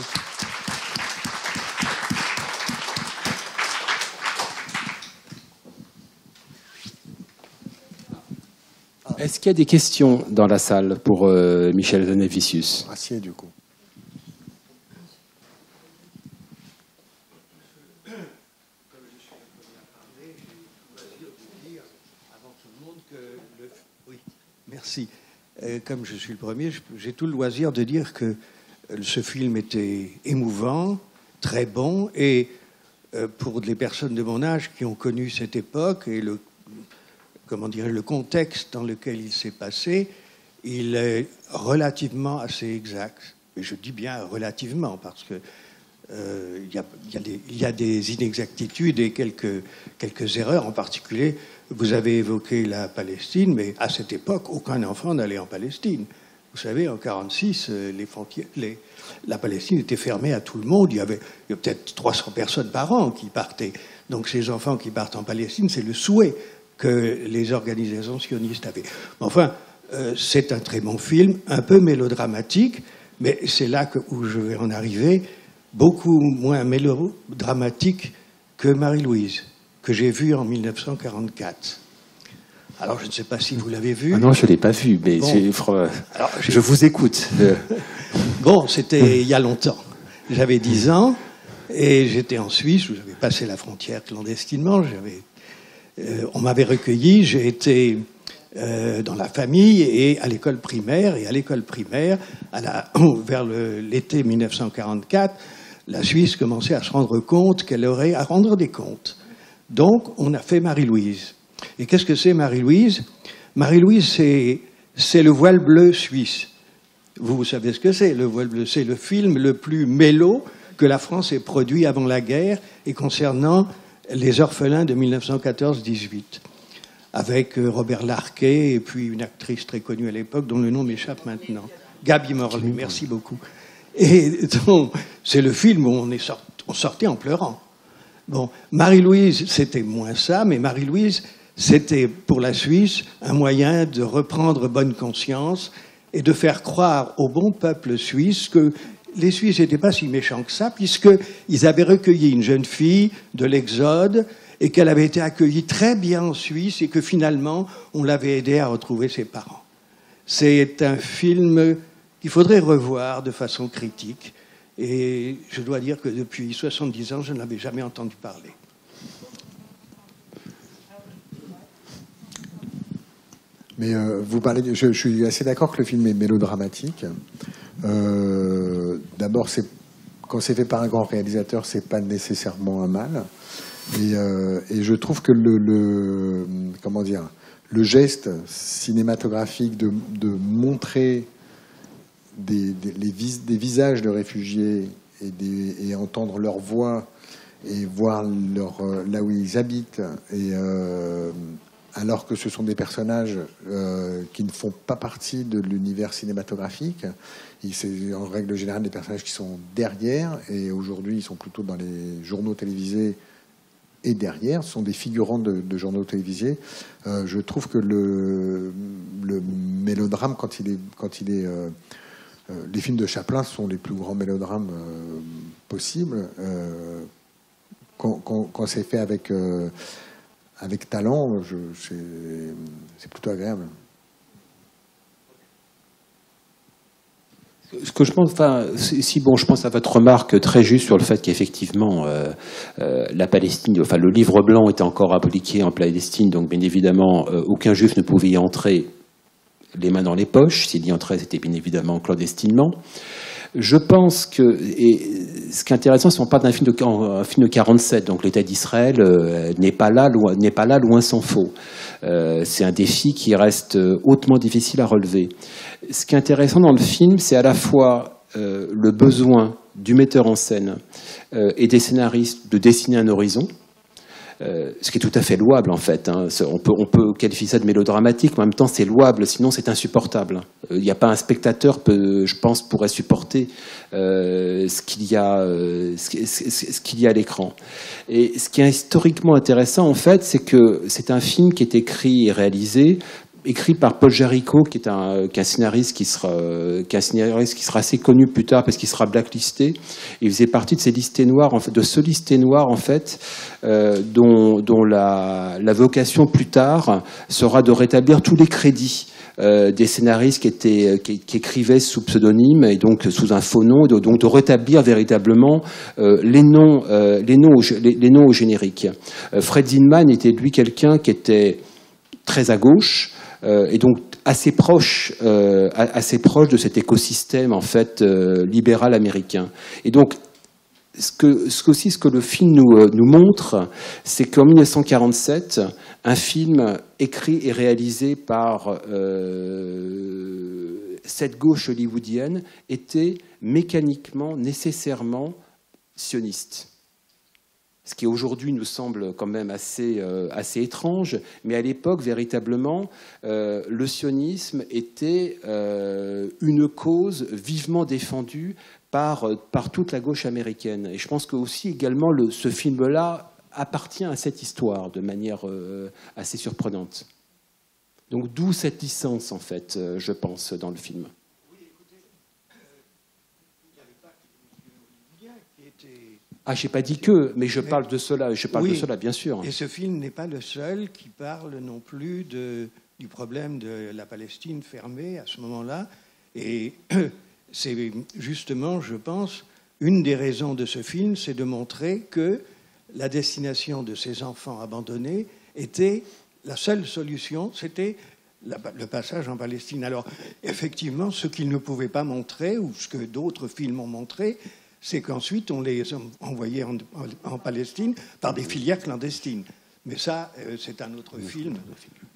Est-ce qu'il y a des questions dans la salle pour Michel Hazanavicius? Assieds, du coup. Merci. Comme je suis le premier, j'ai tout le loisir de dire que ce film était émouvant, très bon, et pour les personnes de mon âge qui ont connu cette époque et le contexte dans lequel il s'est passé, il est relativement assez exact. Et je dis bien relativement, parce que il y a des inexactitudes et quelques erreurs. En particulier, vous avez évoqué la Palestine, mais à cette époque, aucun enfant n'allait en Palestine. Vous savez, en 1946, la Palestine était fermée à tout le monde. Il y avait peut-être 300 personnes par an qui partaient. Donc ces enfants qui partent en Palestine, c'est le souhait que les organisations sionistes avaient. Enfin, c'est un très bon film, un peu mélodramatique, mais c'est là où je vais en arriver. Beaucoup moins mélodramatique que Marie-Louise, que j'ai vu en 1944. Alors, je ne sais pas si vous l'avez vu. Ah non, je ne l'ai pas vu, mais bon. Je vous écoute. Bon, c'était il y a longtemps. J'avais 10 ans et j'étais en Suisse, où j'avais passé la frontière clandestinement. On m'avait recueilli, j'ai été dans la famille et à l'école primaire. Et à l'école primaire, vers l'été 1944, la Suisse commençait à se rendre compte qu'elle aurait à rendre des comptes. Donc, on a fait Marie-Louise. Et qu'est-ce que c'est Marie-Louise? Marie-Louise, c'est le voile bleu suisse. Vous savez ce que c'est, le voile bleu? C'est le film le plus mélo que la France ait produit avant la guerre et concernant les orphelins de 1914-18. Avec Robert Larquet et puis une actrice très connue à l'époque dont le nom m'échappe maintenant. Gaby Morley, merci beaucoup. Et donc, c'est le film où on sortait en pleurant. Bon, Marie-Louise, c'était moins ça, mais Marie-Louise, c'était pour la Suisse un moyen de reprendre bonne conscience et de faire croire au bon peuple suisse que les Suisses n'étaient pas si méchants que ça, puisqu'ils avaient recueilli une jeune fille de l'Exode et qu'elle avait été accueillie très bien en Suisse et que finalement, on l'avait aidée à retrouver ses parents. C'est un film qu'il faudrait revoir de façon critique. Et je dois dire que depuis 70 ans, je n'avais jamais entendu parler. Mais vous parlez, je suis assez d'accord que le film est mélodramatique. D'abord, quand c'est fait par un grand réalisateur, c'est pas nécessairement un mal. Et je trouve que comment dire, le geste cinématographique de montrer des visages de réfugiés et entendre leur voix et voir là où ils habitent, alors que ce sont des personnages qui ne font pas partie de l'univers cinématographique. C'est en règle générale des personnages qui sont derrière, et aujourd'hui ils sont plutôt dans les journaux télévisés et derrière, ce sont des figurants de journaux télévisés. Je trouve que le mélodrame, quand il est les films de Chaplin sont les plus grands mélodrames possibles. Quand c'est fait avec talent, c'est plutôt agréable. Ce que je pense, je pense à votre remarque très juste sur le fait qu'effectivement la Palestine, le livre blanc était encore appliqué en Palestine, donc bien évidemment aucun juif ne pouvait y entrer les mains dans les poches. S'il y entrait, c'était bien évidemment clandestinement. Je pense que, et ce qui est intéressant, c'est qu'on parle d'un film de 1947, donc l'État d'Israël n'est pas là, loin s'en faut. C'est un défi qui reste hautement difficile à relever. Ce qui est intéressant dans le film, c'est à la fois le besoin du metteur en scène et des scénaristes de dessiner un horizon, ce qui est tout à fait louable en fait. On peut qualifier ça de mélodramatique, mais en même temps c'est louable, sinon c'est insupportable. Il n'y a pas un spectateur, je pense, pourrait supporter ce qu'il y a à l'écran. Et ce qui est historiquement intéressant en fait, c'est que c'est un film qui est écrit et réalisé par Paul Jaricot, qui est un scénariste qui sera assez connu plus tard parce qu'il sera blacklisté. Il faisait partie de ces listés noirs, en fait, de ce listé noir en fait, dont la vocation plus tard sera de rétablir tous les crédits des scénaristes qui écrivaient sous pseudonyme et donc sous un faux nom, donc de rétablir véritablement les noms au générique. Fred Zinman était lui quelqu'un qui était très à gauche. Et donc assez proche de cet écosystème en fait libéral américain. Et donc ce que le film nous montre, c'est qu'en 1947, un film écrit et réalisé par cette gauche hollywoodienne était mécaniquement, nécessairement sioniste. Ce qui aujourd'hui nous semble quand même assez étrange, mais à l'époque, véritablement, le sionisme était une cause vivement défendue par toute la gauche américaine. Et je pense que aussi également ce film-là appartient à cette histoire de manière assez surprenante. Donc d'où cette licence, en fait, je pense, dans le film. Je n'ai pas dit que, mais je parle de cela, de cela, bien sûr. Et ce film n'est pas le seul qui parle non plus du problème de la Palestine fermée à ce moment-là. Et c'est justement, je pense, une des raisons de ce film, c'est de montrer que la destination de ces enfants abandonnés était la seule solution, c'était le passage en Palestine. Alors, effectivement, ce qu'il ne pouvait pas montrer, ou ce que d'autres films ont montré, c'est qu'ensuite on les envoyait en Palestine par des filières clandestines. Mais ça, c'est un autre film.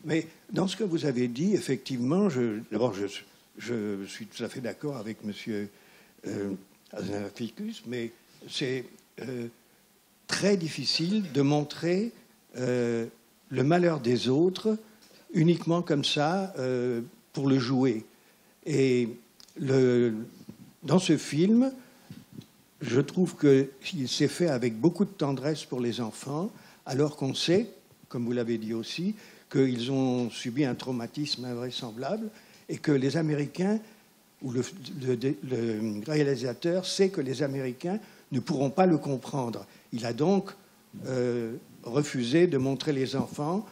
Mais dans ce que vous avez dit, effectivement, d'abord, je suis tout à fait d'accord avec M. Azanaficus, mais c'est très difficile de montrer le malheur des autres uniquement comme ça pour le jouer. Et dans ce film, je trouve qu'il s'est fait avec beaucoup de tendresse pour les enfants, alors qu'on sait, comme vous l'avez dit aussi, qu'ils ont subi un traumatisme invraisemblable et que les Américains, ou le réalisateur sait que les Américains ne pourront pas le comprendre. Il a donc refusé de montrer les enfants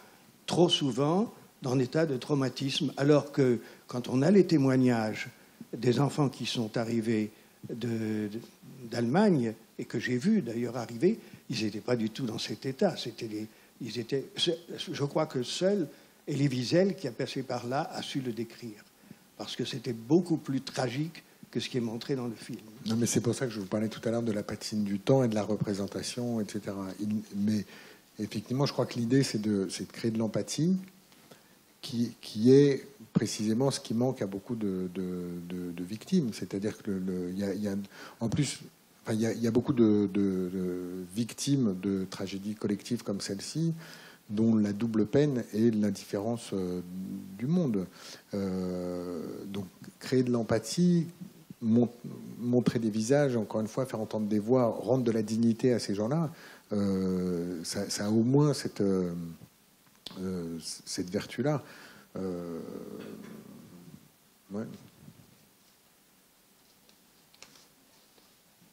trop souvent dans un état de traumatisme, alors que quand on a les témoignages des enfants qui sont arrivés d'Allemagne, et que j'ai vu d'ailleurs arriver, ils n'étaient pas du tout dans cet état. Je crois que seul Elie Wiesel, qui a passé par là, a su le décrire. Parce que c'était beaucoup plus tragique que ce qui est montré dans le film. Non, mais c'est pour ça que je vous parlais tout à l'heure de la patine du temps et de la représentation, etc. Mais effectivement, je crois que l'idée, c'est de créer de l'empathie, qui est précisément ce qui manque à beaucoup de victimes. C'est-à-dire que en plus, il y a beaucoup de victimes de tragédies collectives comme celle-ci, dont la double peine est l'indifférence du monde. Donc, créer de l'empathie, montrer des visages, encore une fois, faire entendre des voix, rendre de la dignité à ces gens-là, ça a au moins cette vertu-là. Ouais.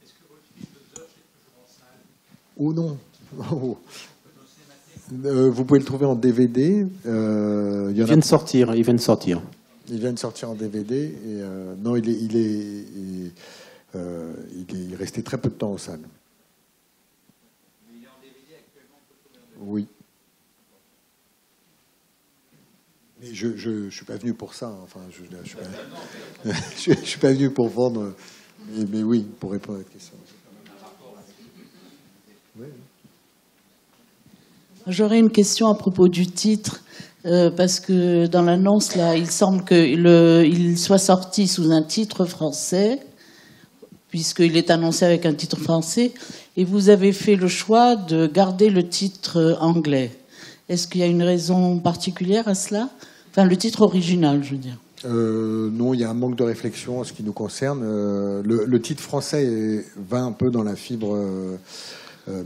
Est-ce que votre film de Zoch est toujours en salle ? Oh non. Oh. Vous pouvez le trouver en DVD. Il vient de sortir. Il vient de sortir. Il vient de sortir en DVD. Et, non, il est resté très peu de temps en salle. Mais il est en DVD actuellement. Oui. Mais je ne suis pas venu pour ça. Enfin, je suis pas venu pour vendre. Mais oui, pour répondre à votre question. Oui. J'aurais une question à propos du titre, parce que dans l'annonce, là, il semble qu'il soit sorti sous un titre français, puisqu'il est annoncé avec un titre français, et vous avez fait le choix de garder le titre anglais. Est-ce qu'il y a une raison particulière à cela ? Enfin, le titre original, je veux dire. Non, il y a un manque de réflexion en ce qui nous concerne. Le titre français va un peu dans la fibre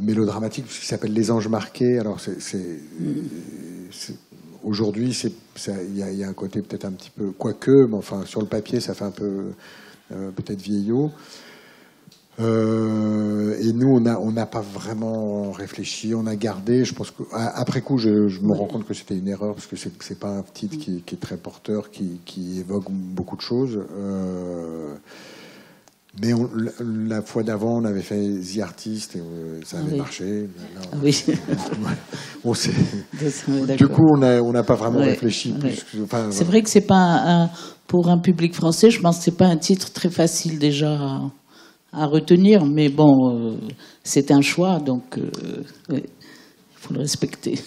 mélodramatique, puisqu'il s'appelle Les Anges Marqués. Alors, aujourd'hui, il y a un côté peut-être un petit peu, quoique, mais enfin, sur le papier, ça fait un peu peut-être vieillot. Et nous, on n'a pas vraiment réfléchi, on a gardé. Je pense qu'après coup, je me rends compte que c'était une erreur, parce que c'est pas un titre qui est très porteur, qui évoque beaucoup de choses. Mais la fois d'avant, on avait fait The Artist et ça avait marché. Là, oui. Du coup, on n'a pas vraiment réfléchi. Oui. C'est vrai que c'est pas pour un public français, je pense que c'est pas un titre très facile déjà à retenir, mais bon, c'est un choix, donc il faut le respecter.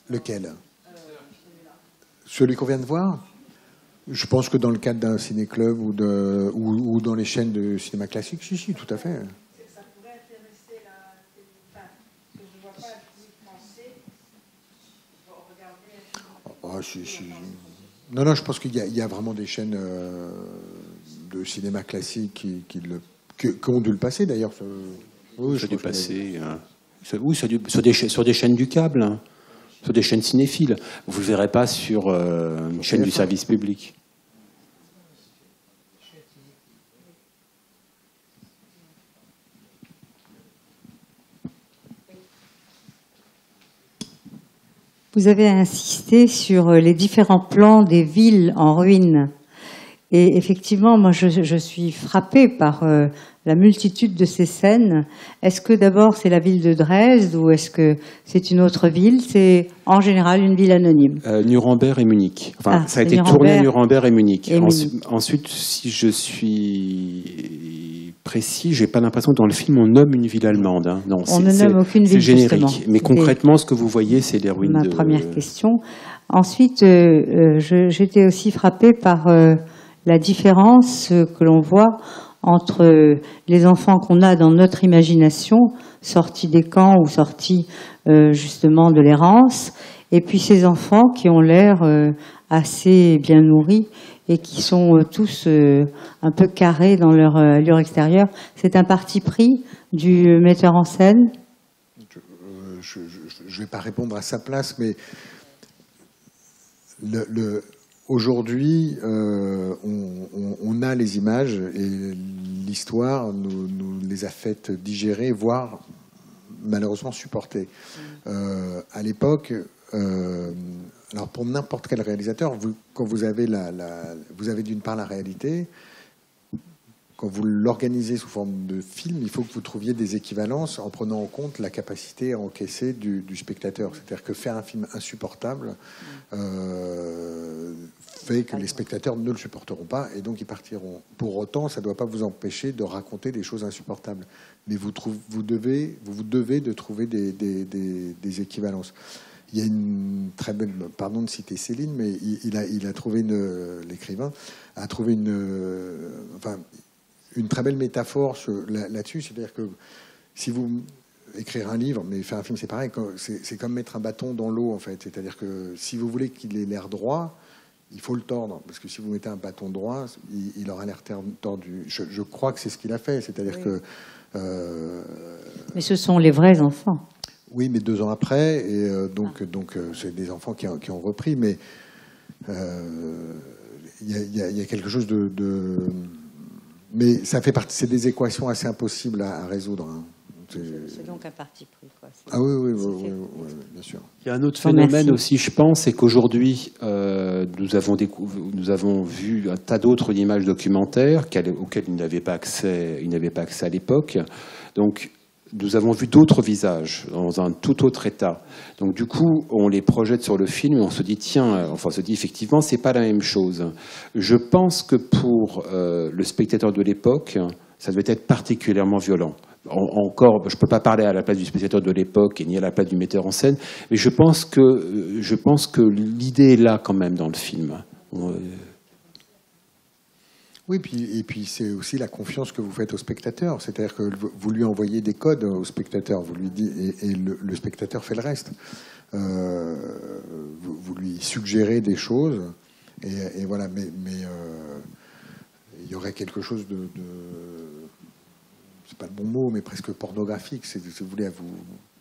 Lequel ? Celui qu'on vient de voir ? Je pense que dans le cadre d'un ciné-club ou dans les chaînes de cinéma classique, si, tout à fait. Ça pourrait intéresser que je ne vois pas le public français regarder. Non, je pense qu'il y a vraiment des chaînes de cinéma classique qui ont dû le passer, d'ailleurs. Oui, ça a dû passer. Oui, sur des chaînes du câble, hein, sur des chaînes cinéphiles. Vous ne le verrez pas sur une chaîne du service public. Vous avez insisté sur les différents plans des villes en ruine. Et effectivement, moi, je suis frappée par la multitude de ces scènes. Est-ce que d'abord c'est la ville de Dresde ou est-ce que c'est une autre ville ? C'est en général une ville anonyme. Nuremberg et Munich. Enfin, ça a été tourné à Nuremberg et Munich. Ensuite, si je suis précis, j'ai pas l'impression que dans le film on nomme une ville allemande. Hein. Non, on ne nomme aucune ville. C'est générique. Justement. Mais concrètement, ce que vous voyez, c'est les ruines. Ma première question. Ensuite, j'étais aussi frappée par la différence que l'on voit entre les enfants qu'on a dans notre imagination, sortis des camps ou sortis justement de l'errance, et puis ces enfants qui ont l'air assez bien nourris et qui sont tous un peu carrés dans leur allure extérieure. C'est un parti pris du metteur en scène ? Je ne vais pas répondre à sa place, mais aujourd'hui, on a les images et l'histoire nous les a faites digérer, voire malheureusement supporter. À l'époque, alors pour n'importe quel réalisateur, quand vous avez vous avez d'une part la réalité. Quand vous l'organisez sous forme de film, il faut que vous trouviez des équivalences en prenant en compte la capacité à encaisser du spectateur. C'est-à-dire que faire un film insupportable fait que les spectateurs ne le supporteront pas et donc ils partiront. Pour autant, ça ne doit pas vous empêcher de raconter des choses insupportables. Mais vous devez de trouver des équivalences. Il y a une très belle, pardon de citer Céline, mais il a trouvé l'écrivain a trouvé une très belle métaphore là-dessus, c'est-à-dire que si vous écrire un livre, mais faire un film, c'est pareil, c'est comme mettre un bâton dans l'eau, en fait. C'est-à-dire que si vous voulez qu'il ait l'air droit, il faut le tordre, parce que si vous mettez un bâton droit, il aura l'air tordu. Je crois que c'est ce qu'il a fait, c'est-à-dire que... Mais ce sont les vrais enfants. Oui, mais 2 ans après, et donc c'est des enfants qui ont repris, mais il y a quelque chose de mais ça fait partie, c'est des équations assez impossibles à résoudre. Hein. C'est donc un parti pris, quoi. Ah oui, bien sûr. Il y a un autre phénomène aussi, je pense, c'est qu'aujourd'hui, nous avons vu un tas d'autres images documentaires auxquelles ils n'avaient pas accès à l'époque. Donc, nous avons vu d'autres visages dans un tout autre état. Donc du coup, on les projette sur le film et on se dit, effectivement, c'est pas la même chose. Je pense que pour le spectateur de l'époque, ça devait être particulièrement violent. Encore, je ne peux pas parler à la place du spectateur de l'époque et ni à la place du metteur en scène, mais je pense que l'idée est là quand même dans le film. Oui, et puis c'est aussi la confiance que vous faites au spectateur. C'est-à-dire que vous lui envoyez des codes au spectateur, vous lui dites, et le spectateur fait le reste. Vous lui suggérez des choses, et voilà. Mais il y aurait quelque chose de c'est pas le bon mot, mais presque pornographique. Si vous voulez, à vous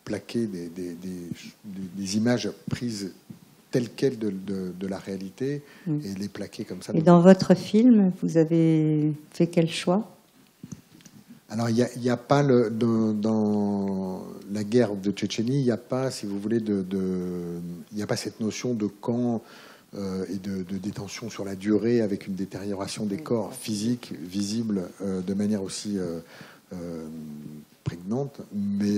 plaquer des images prises telles quelles de la réalité et les plaquer comme ça. Et dans votre film, vous avez fait quel choix? Alors, il n'y a pas dans la guerre de Tchétchénie, il n'y a pas, si vous voulez, il n'y a pas cette notion de camp et de détention sur la durée avec une détérioration des corps physiques visibles de manière aussi prégnante. Mais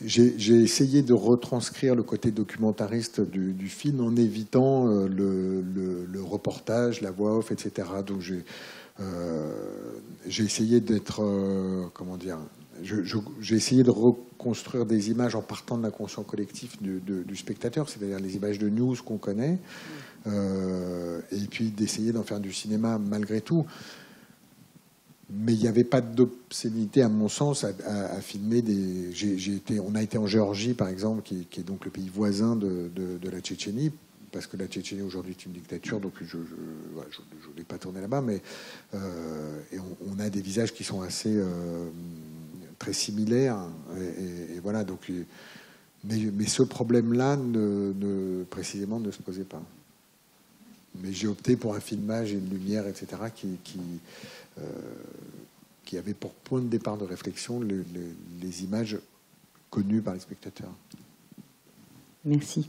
j'ai essayé de retranscrire le côté documentariste du film en évitant le reportage, la voix off, etc. Donc j'ai essayé d'être, comment dire, j'ai essayé de reconstruire des images en partant de l'inconscient collectif du spectateur, c'est-à-dire les images de news qu'on connaît, et puis d'essayer d'en faire du cinéma malgré tout. Mais il n'y avait pas d'obscénité, à mon sens, à filmer on a été en Géorgie, par exemple, qui est donc le pays voisin de la Tchétchénie, parce que la Tchétchénie aujourd'hui est une dictature, donc je ne voulais pas tourner là-bas, mais et on a des visages qui sont assez très similaires, et voilà. Donc, mais ce problème-là, précisément, ne se posait pas. Mais j'ai opté pour un filmage et une lumière, etc., qui avait pour point de départ de réflexion les images connues par les spectateurs. Merci.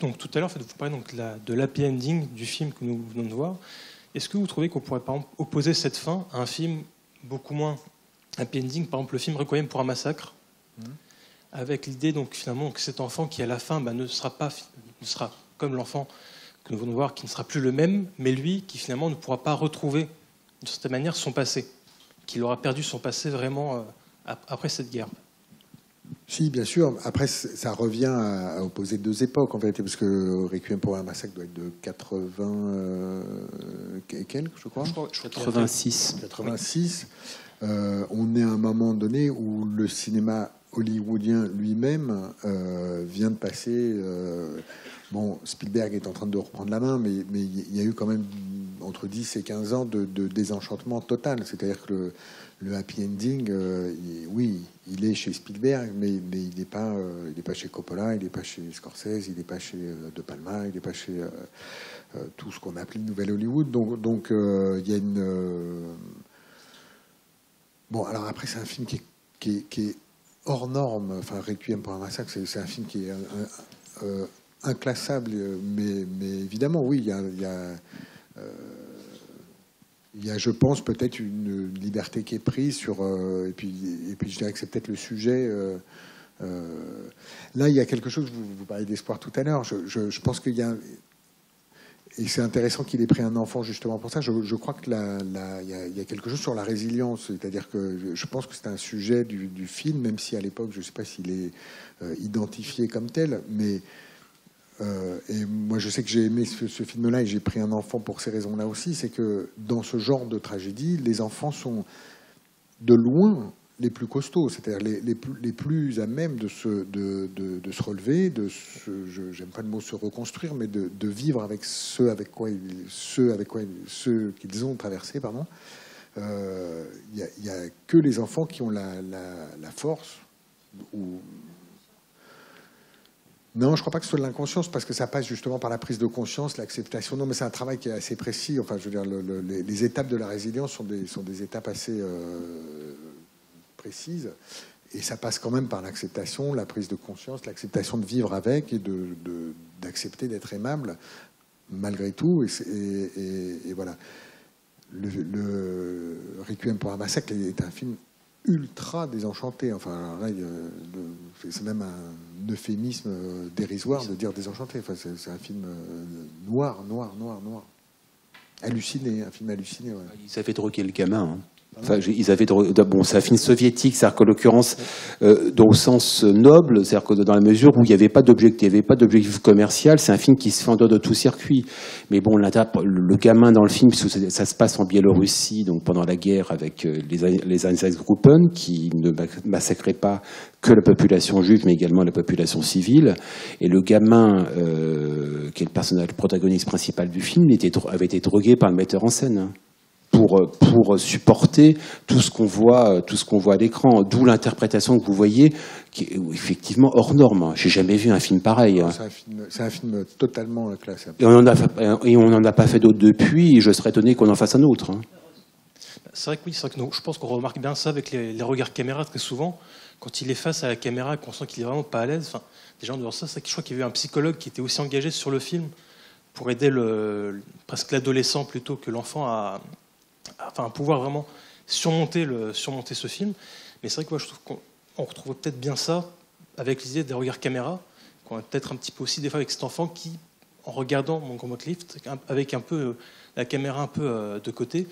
Donc tout à l'heure, vous parlez donc de l'happy ending du film que nous venons de voir. Est-ce que vous trouvez qu'on pourrait par exemple opposer cette fin à un film beaucoup moins happy ending, par exemple le film Requiem pour un massacre, avec l'idée donc finalement que cet enfant qui à la fin ne sera comme l'enfant que nous venons de voir, qui ne sera plus le même, mais lui qui finalement ne pourra pas retrouver d'une certaine manière son passé, qu'il aura perdu son passé vraiment après cette guerre. Si, bien sûr. Après, ça revient à opposer 2 époques, en vérité, parce que Requiem pour un massacre doit être de 80 et quelques, je crois. 86. 86. On est à un moment donné où le cinéma hollywoodien lui-même vient de passer... Bon, Spielberg est en train de reprendre la main, mais il y a eu quand même entre 10 et 15 ans de désenchantement total. C'est-à-dire que le happy ending, oui, il est chez Spielberg, mais il n'est pas chez Coppola, il n'est pas chez Scorsese, il n'est pas chez De Palma, il n'est pas chez tout ce qu'on a appelé le Nouvel Hollywood. Donc il y a une... Bon, alors après, c'est un film qui est hors norme. Enfin, Requiem pour un massacre, c'est un film qui est inclassable, mais évidemment, oui, il y a, je pense, peut-être une liberté qui est prise sur... et puis je dirais que c'est peut-être le sujet... là, il y a quelque chose, vous parliez d'espoir tout à l'heure, je pense qu'il y a... Et c'est intéressant qu'il ait pris un enfant justement pour ça. Je crois que il y a quelque chose sur la résilience. C'est-à-dire que je pense que c'est un sujet du film, même si à l'époque, je ne sais pas s'il est identifié comme tel, mais... et moi, je sais que j'ai aimé ce film-là et j'ai pris un enfant pour ces raisons-là aussi. C'est que dans ce genre de tragédie, les enfants sont de loin les plus costauds, c'est-à-dire les plus à même de se relever, j'aime pas le mot se reconstruire, mais de vivre avec ceux qu'ils ont traversé, pardon. Il y a que les enfants qui ont la force ou... Non, je ne crois pas que ce soit de l'inconscience, parce que ça passe justement par la prise de conscience, l'acceptation. Non, mais c'est un travail qui est assez précis. Enfin, je veux dire, les étapes de la résilience sont des étapes assez précises. Et ça passe quand même par l'acceptation, la prise de conscience, l'acceptation de vivre avec et d'accepter d'être aimable, malgré tout. Et voilà. Le Requiem pour un massacre est un film ultra désenchanté. Enfin, là, c'est même un euphémisme dérisoire de dire désenchanté. Enfin, c'est un film noir. Halluciné, un film halluciné. Ouais. Ils avaient drogué le gamin. Hein. Enfin, bon, c'est un film soviétique, c'est-à-dire qu'en l'occurrence, dans le sens noble, c'est-à-dire que dans la mesure où il n'y avait pas d'objectif commercial, c'est un film qui se fait en dehors de tout circuit. Mais bon, le gamin dans le film, ça se passe en Biélorussie, donc pendant la guerre avec les Einsatzgruppen, qui ne massacraient pas que la population juive, mais également la population civile. Et le gamin, qui est le protagoniste principal du film, avait été drogué par le metteur en scène. Hein. Pour supporter tout ce qu'on voit à l'écran, d'où l'interprétation que vous voyez, qui est effectivement hors norme. J'ai jamais vu un film pareil. Non, c'est un film totalement classable. Et on n'en a pas fait d'autres depuis, et je serais étonné qu'on en fasse un autre. Hein. C'est vrai que oui, je pense qu'on remarque bien ça avec les regards caméra très souvent. Quand il est face à la caméra, qu'on sent qu'il est vraiment pas à l'aise. Enfin, déjà en dehors de ça, je crois qu'il y avait un psychologue qui était aussi engagé sur le film pour aider presque l'adolescent plutôt que l'enfant à pouvoir vraiment surmonter ce film. Mais c'est vrai que moi, je trouve qu'on retrouve peut-être bien ça avec l'idée des regards caméra, qu'on a peut-être un petit peu aussi des fois avec cet enfant qui, en regardant Montgomery Clift, avec un peu la caméra un peu de côté,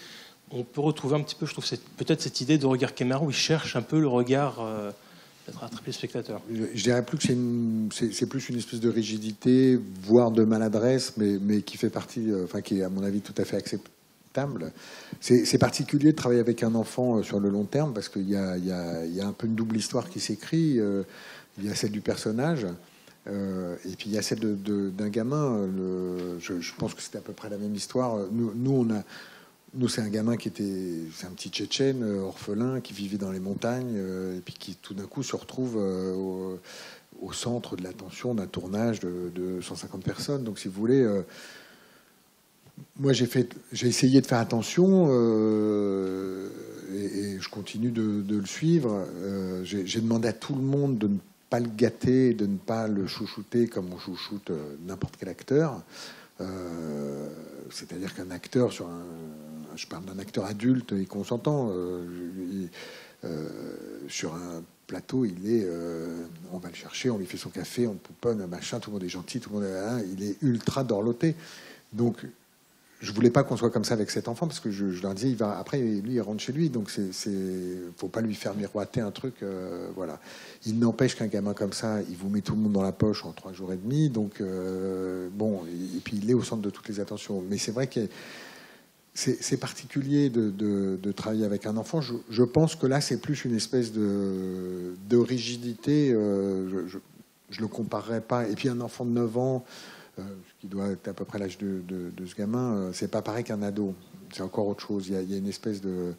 on peut retrouver un petit peu, je trouve, peut-être cette idée de regard caméra où il cherche un peu le regard peut-être à attraper le spectateur. Je dirais plus que c'est plus une espèce de rigidité, voire de maladresse, mais qui fait partie, qui est à mon avis tout à fait acceptable. C'est particulier de travailler avec un enfant sur le long terme parce qu'il y a un peu une double histoire qui s'écrit. Il y a celle du personnage et puis il y a celle d'un gamin. Je pense que c'était à peu près la même histoire. Nous, c'est un gamin c'est un petit Tchétchène orphelin qui vivait dans les montagnes et puis qui tout d'un coup se retrouve au centre de l'attention d'un tournage de 150 personnes. Donc, si vous voulez. Moi, j'ai essayé de faire attention et je continue de le suivre. J'ai demandé à tout le monde de ne pas le gâter, de ne pas le chouchouter comme on chouchoute n'importe quel acteur. C'est-à-dire qu'un acteur je parle d'un acteur adulte et consentant, sur un plateau, on va le chercher, on lui fait son café, on le pouponne, machin, tout le monde est gentil, tout le monde il est ultra dorloté. Donc, je voulais pas qu'on soit comme ça avec cet enfant parce que je leur disais, après lui il rentre chez lui, donc faut pas lui faire miroiter un truc, voilà. Il n'empêche qu'un gamin comme ça, il vous met tout le monde dans la poche en 3 jours et demi, donc bon, et puis il est au centre de toutes les attentions. Mais c'est vrai que c'est particulier de travailler avec un enfant. Je pense que là c'est plus une espèce de rigidité. Je le comparerais pas. Et puis un enfant de 9 ans. qui doit être à peu près l'âge de ce gamin, c'est pas pareil qu'un ado. C'est encore autre chose. Il y a une espèce de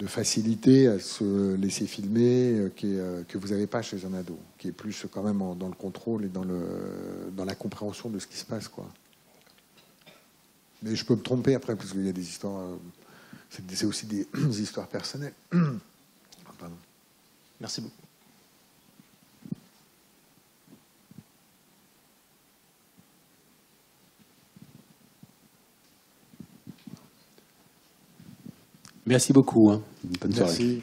facilité à se laisser filmer que vous n'avez pas chez un ado, qui est plus quand même dans le contrôle et dans la compréhension de ce qui se passe, quoi. Mais je peux me tromper après, parce qu'il y a des histoires... c'est aussi des histoires personnelles. Pardon. Merci beaucoup. Merci beaucoup. Bonne soirée. Merci.